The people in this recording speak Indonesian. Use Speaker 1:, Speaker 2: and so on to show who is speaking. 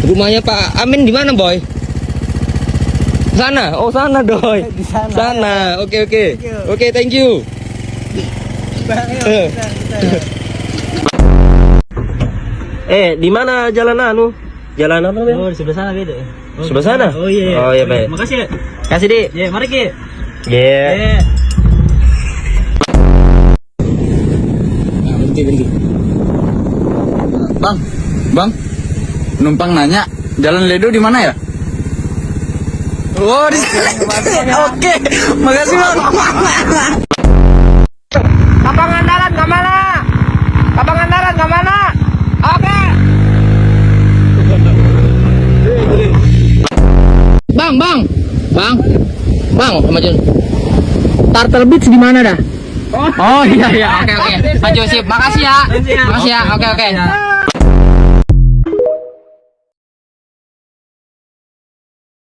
Speaker 1: Rumahnya Pak Amin di mana, Boy? Sana. Oh, sana, Doy.
Speaker 2: Di sana.
Speaker 1: Sana. Oke, oke.
Speaker 2: Thank you.
Speaker 1: Oke, thank you.
Speaker 2: Bang, ayo,
Speaker 1: Eh.
Speaker 2: kita.
Speaker 1: Di mana jalan anu? Jalan apa namanya?
Speaker 2: Oh, di sebelah sana beda.
Speaker 1: Sebelah sana?
Speaker 2: Oh iya.
Speaker 1: Oh, iya, baik.
Speaker 2: Makasih ya.
Speaker 1: Kasih, Dik.
Speaker 2: Ya, mari Ki.
Speaker 1: Yeah.
Speaker 2: Nah, berhenti.
Speaker 3: Bang, numpang nanya, Jalan Ledo di mana ya? Oh, di sini. Oke, makasih Bang.
Speaker 1: Lapangan darat ke mana? Lapangan darat ke mana? Oke. Bang, sama Jun. Turtle Beach di mana dah? Oh iya, oke. Maju sip. Makasih ya. Makasih ya. Oke.